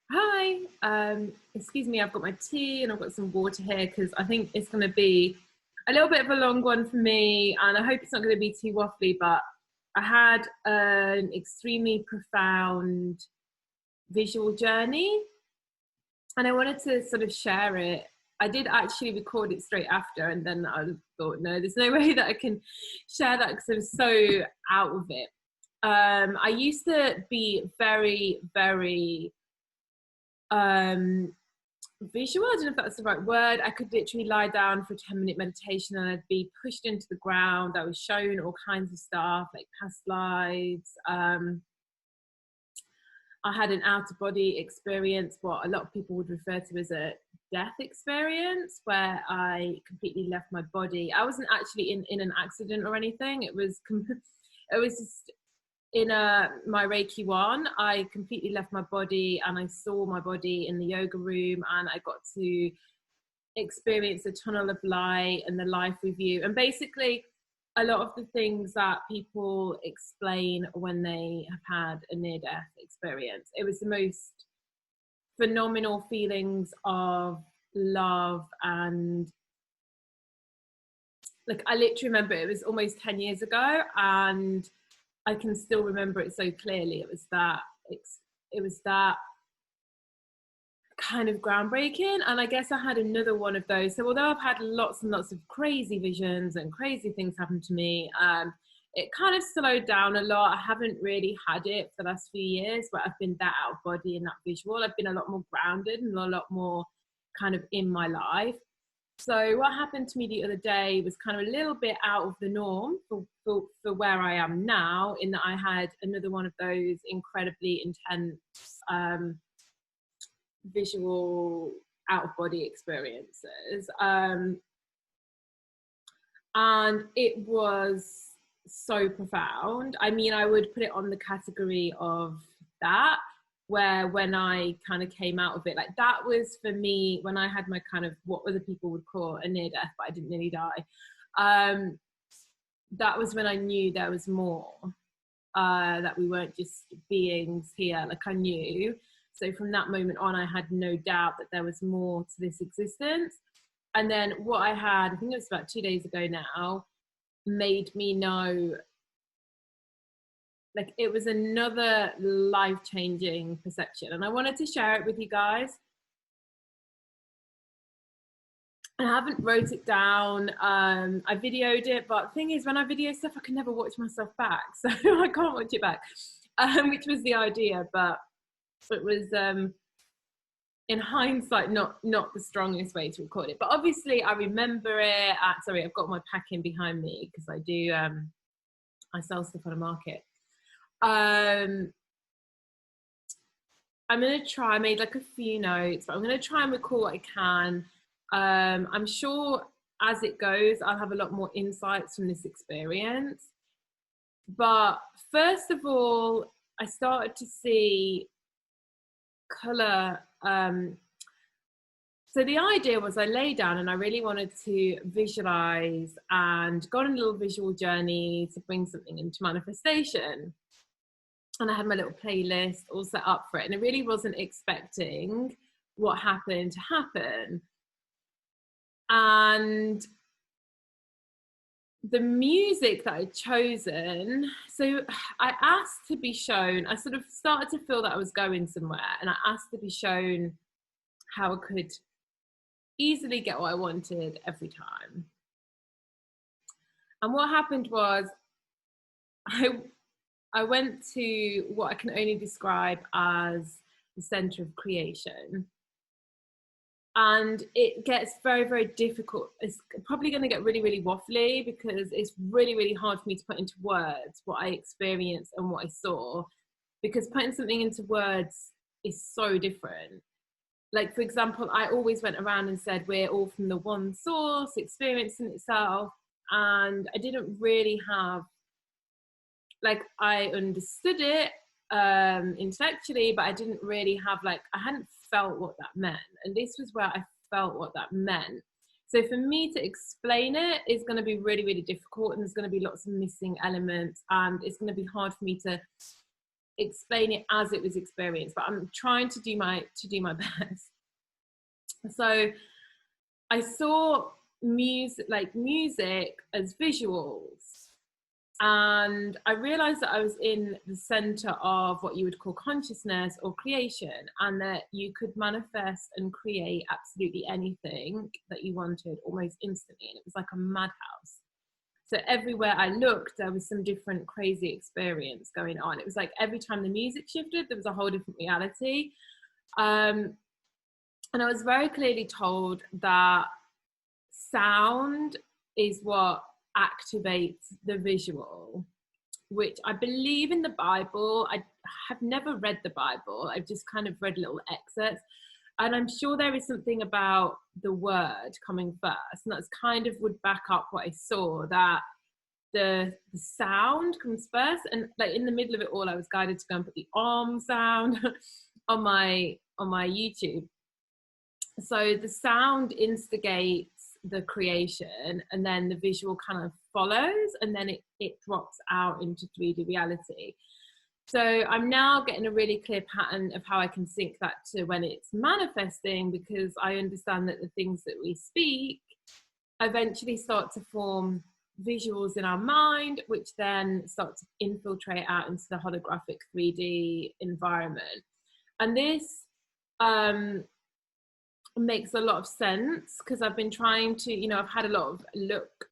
Hi, excuse me, I've got my tea and I've got some water here because I think it's going to be a little bit of a long one for me, and I hope it's not going to be too waffly, but I had an extremely profound visual journey and I wanted to sort of share it. I did actually record it straight after, and then I thought, no, there's no way that I can share that because I'm so out of it. I used to be very, very visual. I don't know if that's the right word. I could literally lie down for a 10-minute meditation and I'd be pushed into the ground. I was shown all kinds of stuff like past lives. I had an out of body experience, what a lot of people would refer to as a death experience, where I completely left my body. I wasn't actually in an accident or anything. It was just in my Reiki one, I completely left my body and I saw my body in the yoga room, and I got to experience a tunnel of light and the life review. And basically, a lot of the things that people explain when they have had a near-death experience, it was the most phenomenal feelings of love. And like, I literally remember it was almost 10 years ago and I can still remember it so clearly. It was that kind of groundbreaking. And I guess I had another one of those. So although I've had lots and lots of crazy visions and crazy things happen to me, it kind of slowed down a lot. I haven't really had it for the last few years, but I've been that out of body and that visual. I've been a lot more grounded and a lot more kind of in my life. So what happened to me the other day was kind of a little bit out of the norm for where I am now, in that I had another one of those incredibly intense visual out of body experiences. And it was so profound. I mean, I would put it on the category of that, where when I kind of came out of it, like that was for me when I had my kind of what other people would call a near death, but I didn't nearly die. That was when I knew there was more, that we weren't just beings here. Like, I knew. So from that moment on, I had no doubt that there was more to this existence. And then what I had, I think it was about 2 days ago now, made me know, like, it was another life-changing perception. And I wanted to share it with you guys. I haven't wrote it down. I videoed it, but the thing is, when I video stuff, I can never watch myself back. So I can't watch it back, which was the idea. But it was, in hindsight, not the strongest way to record it. But obviously, I remember it. Sorry, I've got my packing behind me because I do, I sell stuff on a market. I'm going to try, I made like a few notes, but I'm going to try and record what I can. I'm sure as it goes, I'll have a lot more insights from this experience. But first of all, I started to see color. So the idea was, I lay down and I really wanted to visualize and go on a little visual journey to bring something into manifestation. And I had my little playlist all set up for it. And I really wasn't expecting what happened to happen. And the music that I'd chosen, so I asked to be shown, I sort of started to feel that I was going somewhere, and I asked to be shown how I could easily get what I wanted every time. And what happened was, I went to what I can only describe as the center of creation. And it gets very, very difficult. It's probably going to get really, really waffly because it's really, really hard for me to put into words what I experienced and what I saw, because putting something into words is so different. Like, for example, I always went around and said, we're all from the one source, experiencing itself. And I didn't really have, like, I understood it intellectually, but I didn't really have, like, I hadn't felt what that meant. And this was where I felt what that meant. So for me to explain it is going to be really, really difficult, and there's going to be lots of missing elements, and it's going to be hard for me to explain it as it was experienced, but I'm trying to do my best. So I saw music as visuals, and I realized that I was in the center of what you would call consciousness or creation, and that you could manifest and create absolutely anything that you wanted almost instantly, and it was like a madhouse. So everywhere I looked, there was some different crazy experience going on. It was like every time the music shifted, there was a whole different reality. And I was very clearly told that sound is what activates the visual, which I believe in the Bible. I have never read the Bible. I've just kind of read little excerpts. And I'm sure there is something about the word coming first. And that's kind of would back up what I saw, that the sound comes first. And like in the middle of it all, I was guided to go and put the sound on my YouTube. So the sound instigates the creation, and then the visual kind of follows, and then it drops out into 3D reality. So I'm now getting a really clear pattern of how I can sync that to when it's manifesting, because I understand that the things that we speak eventually start to form visuals in our mind, which then start to infiltrate out into the holographic 3D environment. And this makes a lot of sense, because I've been trying to, I've had a lot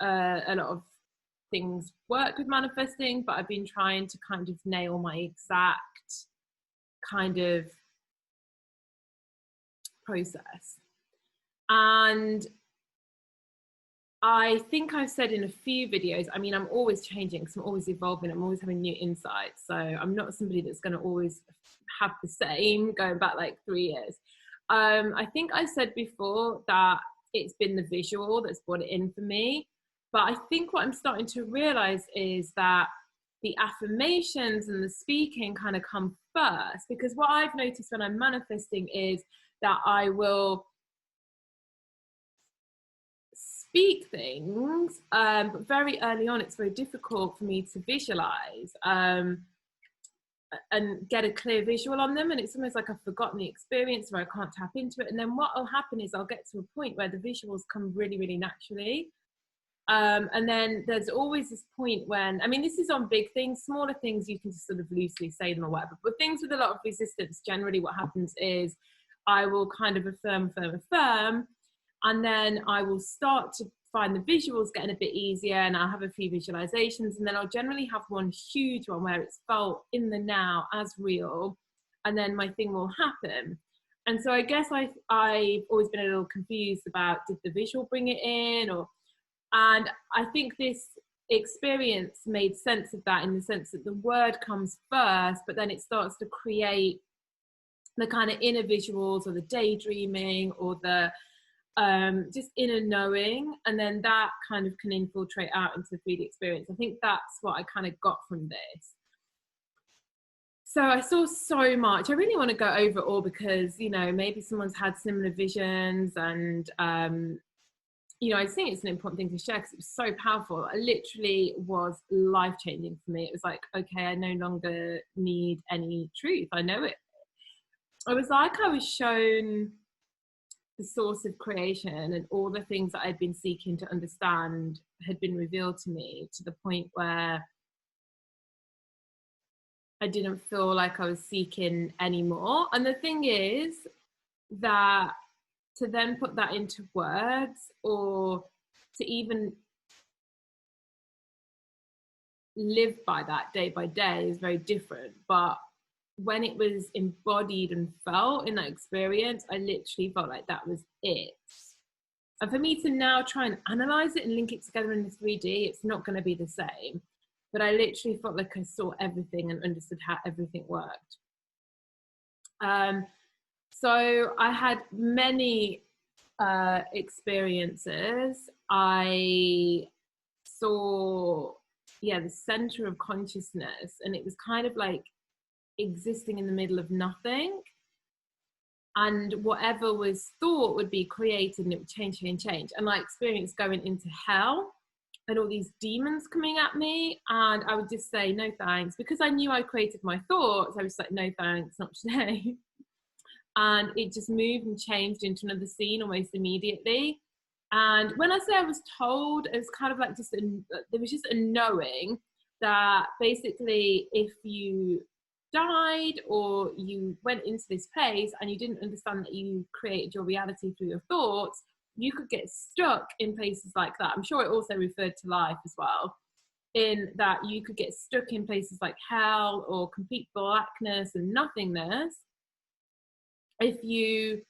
of things work with manifesting, but I've been trying to kind of nail my exact kind of process. And I think I've said in a few videos, I mean, I'm always changing because I'm always evolving, I'm always having new insights. So I'm not somebody that's going to always have the same going back like 3 years. I think I said before that it's been the visual that's brought it in for me. But I think what I'm starting to realize is that the affirmations and the speaking kind of come first, because what I've noticed when I'm manifesting is that I will speak things, but very early on, it's very difficult for me to visualize and get a clear visual on them. And it's almost like I've forgotten the experience, where I can't tap into it. And then what will happen is I'll get to a point where the visuals come really, really naturally. And then there's always this point when, I mean, this is on big things, smaller things, you can just sort of loosely say them or whatever. But things with a lot of resistance, generally what happens is I will kind of affirm, and then I will start to find the visuals getting a bit easier, and I'll have a few visualizations, and then I'll generally have one huge one where it's felt in the now as real, and then my thing will happen. And so I guess I've always been a little confused about, did the visual bring it in, and I think this experience made sense of that, in the sense that the word comes first, but then it starts to create the kind of inner visuals, or the daydreaming, or the just inner knowing, and then that kind of can infiltrate out into the 3D experience. I think that's what I kind of got from this. So I saw so much. I really want to go over it all, because, maybe someone's had similar visions, and I think it's an important thing to share, because it was so powerful. It literally was life-changing for me. It was like, okay, I no longer need any truth. I know it. It was like I was shown the source of creation, and all the things that I'd been seeking to understand had been revealed to me, to the point where I didn't feel like I was seeking anymore. And the thing is that to then put that into words, or to even live by that day by day, is very different. But when it was embodied and felt in that experience, I literally felt like that was it. And for me to now try and analyze it and link it together in the 3D, it's not going to be the same. But I literally felt like I saw everything and understood how everything worked. So I had many experiences. I saw, the center of consciousness, and it was kind of like existing in the middle of nothing, and whatever was thought would be created, and it would change. And I experienced going into hell, and all these demons coming at me, and I would just say no thanks, because I knew I created my thoughts. I was like, no thanks, not today. And it just moved and changed into another scene almost immediately. And when I say I was told, it was kind of like there was just a knowing that basically if you died or you went into this place and you didn't understand that you created your reality through your thoughts, you could get stuck in places like that. I'm sure it also referred to life as well, in that you could get stuck in places like hell or complete blackness and nothingness if you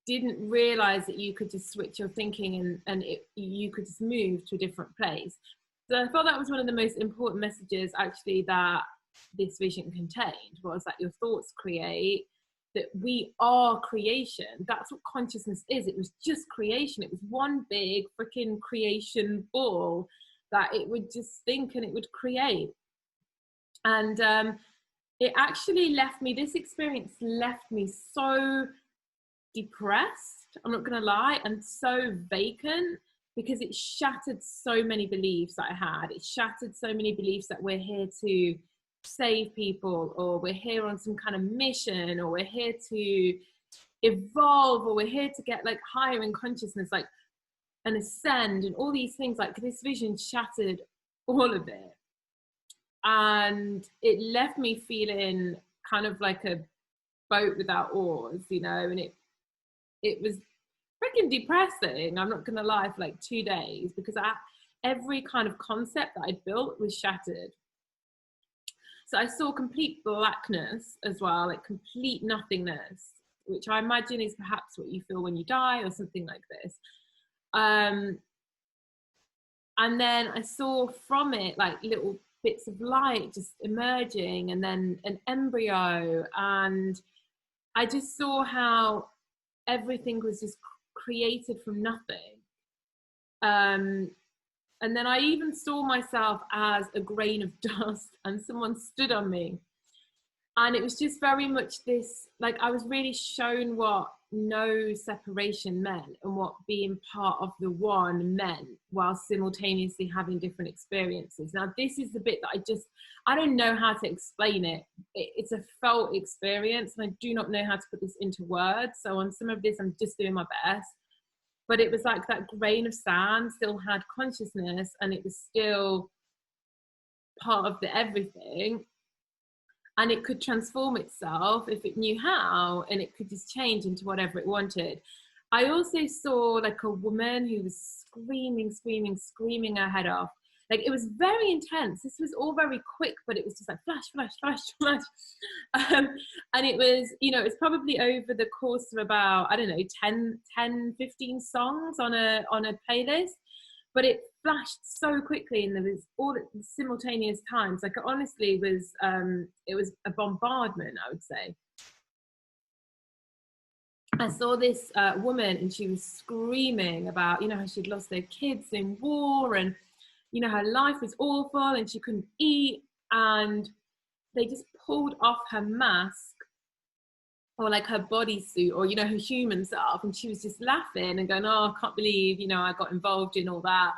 didn't realize that you could just switch your thinking and you could just move to a different place. So I thought that was one of the most important messages actually that this vision contained, was that your thoughts create, that we are creation. That's what consciousness is. It was just creation. It was one big freaking creation ball that it would just think and it would create. And it actually left me, this experience left me so depressed, I'm not gonna lie, and so vacant, because it shattered so many beliefs that I had. It shattered so many beliefs that we're here to save people, or we're here on some kind of mission, or we're here to evolve, or we're here to get like higher in consciousness, like, and ascend, and all these things. Like, this vision shattered all of it, and it left me feeling kind of like a boat without oars, you know. And it was freaking depressing, I'm not gonna lie, for like 2 days, because every kind of concept that I'd built was shattered. So I saw complete blackness as well, like complete nothingness, which I imagine is perhaps what you feel when you die or something like this. And then I saw from it like little bits of light just emerging, and then an embryo, and I just saw how everything was just created from nothing. And then I even saw myself as a grain of dust, and someone stood on me. And it was just very much this, like, I was really shown what no separation meant, and what being part of the one meant, while simultaneously having different experiences. Now, this is the bit that I don't know how to explain it. It's a felt experience, and I do not know how to put this into words. So on some of this, I'm just doing my best. But it was like that grain of sand still had consciousness, and it was still part of the everything. And it could transform itself if it knew how, and it could just change into whatever it wanted. I also saw like a woman who was screaming her head off. Like, it was very intense. This was all very quick, but it was just like flash, flash, flash, flash. And it was, you know, it's probably over the course of about, I don't know, 10, 15 songs on a playlist. But it flashed so quickly, and there was all at simultaneous times. Like, it honestly was, it was a bombardment, I would say. I saw this woman, and she was screaming about, you know, how she'd lost their kids in war, and, you know, her life was awful, and she couldn't eat. And they just pulled off her mask, or like her bodysuit, or, you know, her human self, and she was just laughing and going, oh, I can't believe, you know, I got involved in all that,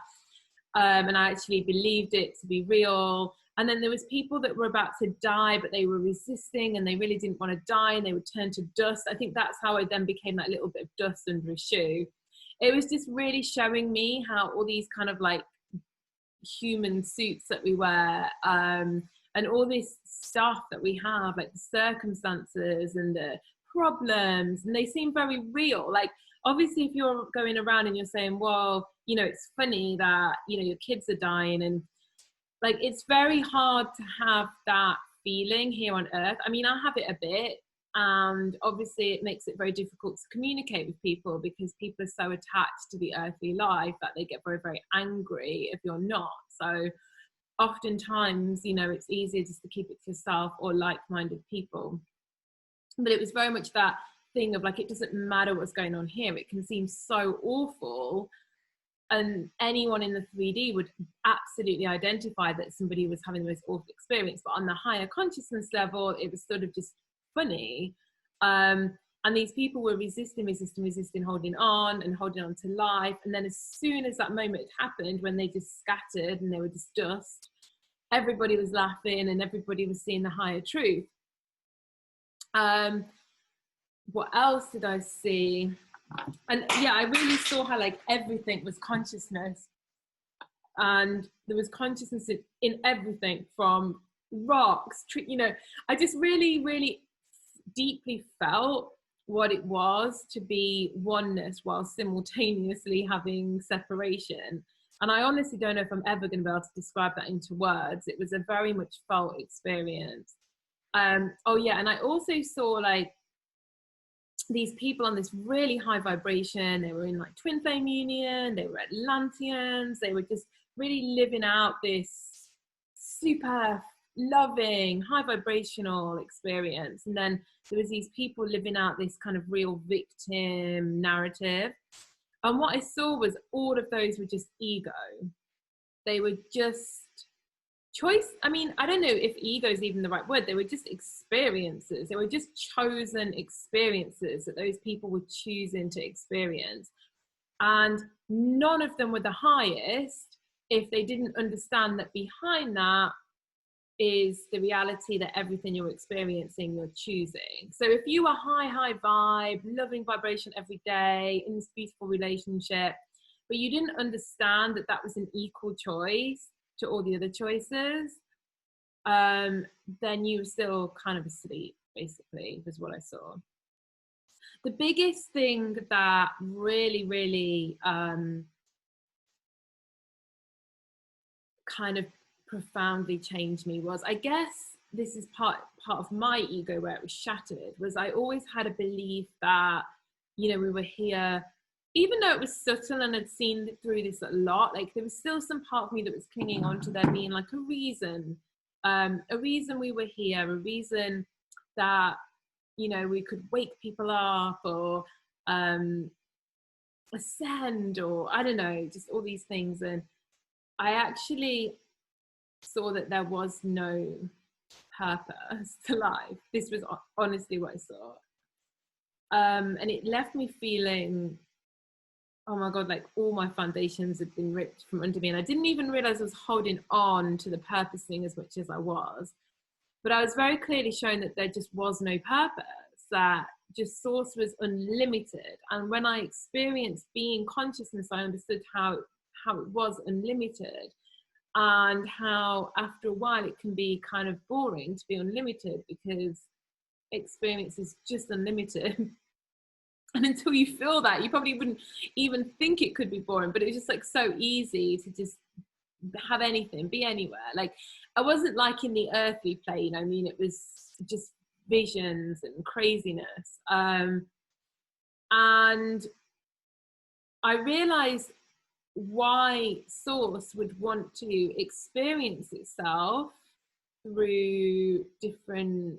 and I actually believed it to be real. And then there was people that were about to die, but they were resisting, and they really didn't want to die, and they would turn to dust. I think that's how I then became that little bit of dust under a shoe. It was just really showing me how all these kind of like human suits that we wear, and all this stuff that we have, like the circumstances and the problems, and they seem very real. Like, obviously, if you're going around and you're saying, well, you know, it's funny that, you know, your kids are dying, and like, it's very hard to have that feeling here on earth. I mean, I have it a bit, and obviously it makes it very difficult to communicate with people, because people are so attached to the earthly life that they get very, very angry if you're not. So oftentimes, you know, it's easier just to keep it to yourself or like-minded people. But it was very much that thing of like, it doesn't matter what's going on here. It can seem so awful, and anyone in the 3D would absolutely identify that somebody was having the most awful experience. But on the higher consciousness level, it was sort of just funny. And these people were resisting, holding on to life. And then as soon as that moment happened, when they just scattered and they were just dust, everybody was laughing and everybody was seeing the higher truth. What else did I see? And yeah, I really saw how like everything was consciousness, and there was consciousness in everything, from rocks, you know. I just really, really deeply felt what it was to be oneness while simultaneously having separation. And I honestly don't know if I'm ever going to be able to describe that into words. It was a very much felt experience. Oh yeah, and I also saw like these people on this really high vibration. They were in like twin flame union, they were Atlanteans, they were just really living out this super loving, high vibrational experience. And then there was these people living out this kind of real victim narrative. And what I saw was all of those were just ego. They were just choice. I mean, I don't know if ego is even the right word. They were just experiences. They were just chosen experiences that those people were choosing to experience. And none of them were the highest if they didn't understand that behind that is the reality that everything you're experiencing, you're choosing. So if you are high vibe, loving vibration every day, in this beautiful relationship, but you didn't understand that that was an equal choice to all the other choices, then you were still kind of asleep, basically, was what I saw. The biggest thing that really, really kind of profoundly changed me was, I guess this is part of my ego where it was shattered, was I always had a belief that, you know, we were here, even though it was subtle and I'd seen through this a lot, like there was still some part of me that was clinging on to there being like a reason we were here, a reason that, you know, we could wake people up or ascend, or I don't know, just all these things. And I actually saw that there was no purpose to life. This was honestly what I saw. And it left me feeling, oh my God, like all my foundations had been ripped from under me. And I didn't even realize I was holding on to the purpose thing as much as I was. But I was very clearly shown that there just was no purpose, that just source was unlimited. And when I experienced being consciousness, I understood how it was unlimited, and how after a while it can be kind of boring to be unlimited because experience is just unlimited. And until you feel that, you probably wouldn't even think it could be boring, but it was just like so easy to just have anything, be anywhere. Like I wasn't like in the earthly plane. I mean, it was just visions and craziness. And I realized why source would want to experience itself through different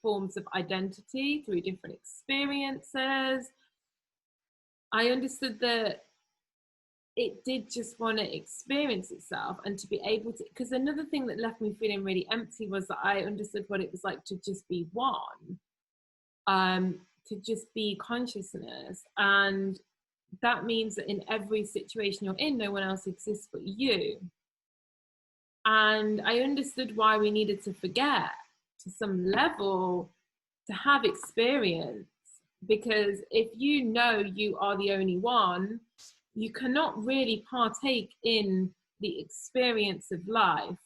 forms of identity, through different experiences. I understood that it did just want to experience itself and to be able to, because another thing that left me feeling really empty was that I understood what it was like to just be one, to just be consciousness. And that means that in every situation you're in, no one else exists but you. And I understood why we needed to forget to some level to have experience, because if you know you are the only one, you cannot really partake in the experience of life.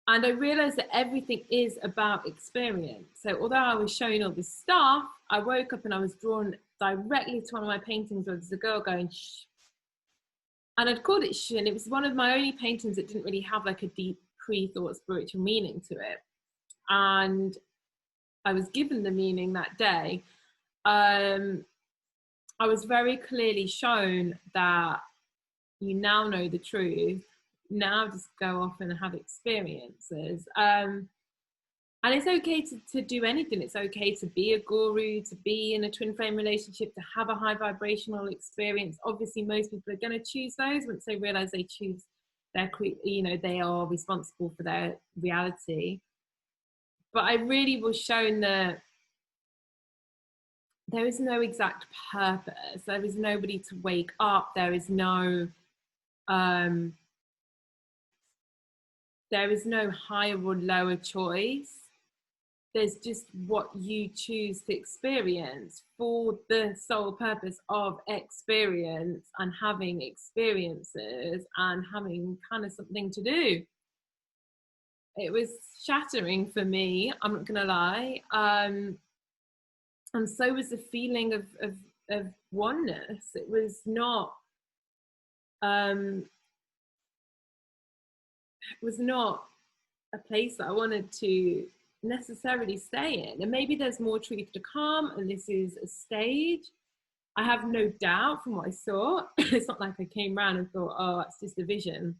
And I realized that everything is about experience. So although I was showing all this stuff, I woke up and I was drawn directly to one of my paintings where there's a girl going, shh. And I'd called it shh, and it was one of my only paintings that didn't really have like a deep pre-thought spiritual meaning to it. And I was given the meaning that day. I was very clearly shown that you now know the truth. Now just go off and have experiences. And it's okay to do anything. It's okay to be a guru, to be in a twin flame relationship, to have a high vibrational experience. Obviously, most people are going to choose those once they realize they choose their, you know, they are responsible for their reality. But I really was shown that there is no exact purpose. There is nobody to wake up. There is no higher or lower choice. There's just what you choose to experience for the sole purpose of experience and having experiences and having kind of something to do. It was shattering for me, I'm not gonna lie. And so was the feeling of oneness. It was not a place that I wanted to necessarily stay in. And maybe there's more truth to come, and this is a stage. I have no doubt from what I saw. It's not like I came around and thought, oh, that's just a vision.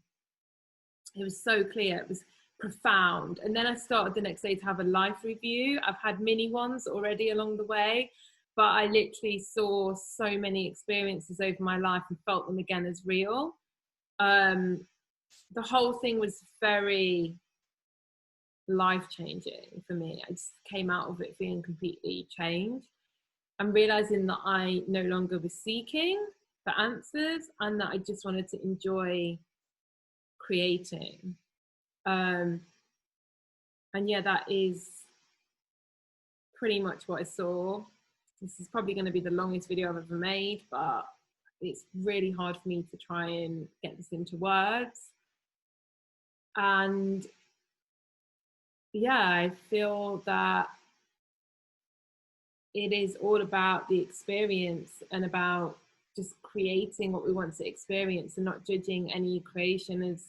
It was so clear. It was profound. And then I started the next day to have a life review. I've had mini ones already along the way, but I literally saw so many experiences over my life and felt them again as real. The whole thing was very life-changing for me. I just came out of it feeling completely changed and realizing that I no longer was seeking for answers and that I just wanted to enjoy creating. And yeah, that is pretty much what I saw. This is probably going to be the longest video I've ever made, but it's really hard for me to try and get this into words. And yeah, I feel that it is all about the experience and about just creating what we want to experience and not judging any creation as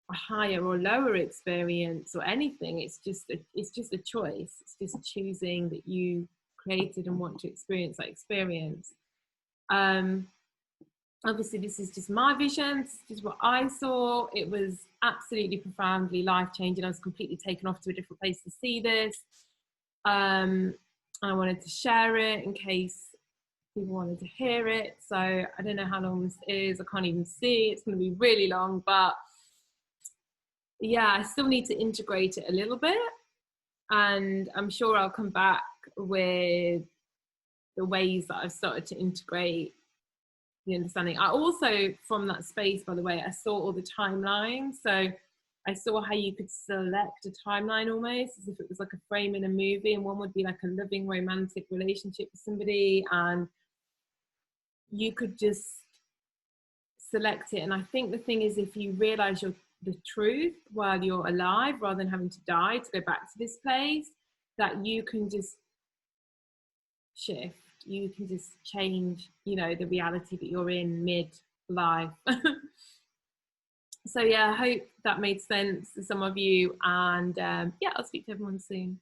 a higher or lower experience or anything. It's just a choice. It's just choosing that you created and want to experience that experience. Obviously this is just my vision, this is just what I saw. It was absolutely profoundly life-changing. I was completely taken off to a different place to see this. I wanted to share it in case people wanted to hear it. So I don't know how long this is. I can't even see. It's going to be really long, but yeah, I still need to integrate it a little bit. And I'm sure I'll come back with the ways that I've started to integrate the understanding. I also, from that space, by the way, I saw all the timelines. So I saw how you could select a timeline almost as if it was like a frame in a movie, and one would be like a loving romantic relationship with somebody, and you could just select it. And I think the thing is, if you realize the truth while you're alive, rather than having to die to go back to this place, that you can just shift. You can just change, the reality that you're in mid-life. So yeah, I hope that made sense to some of you. And yeah, I'll speak to everyone soon.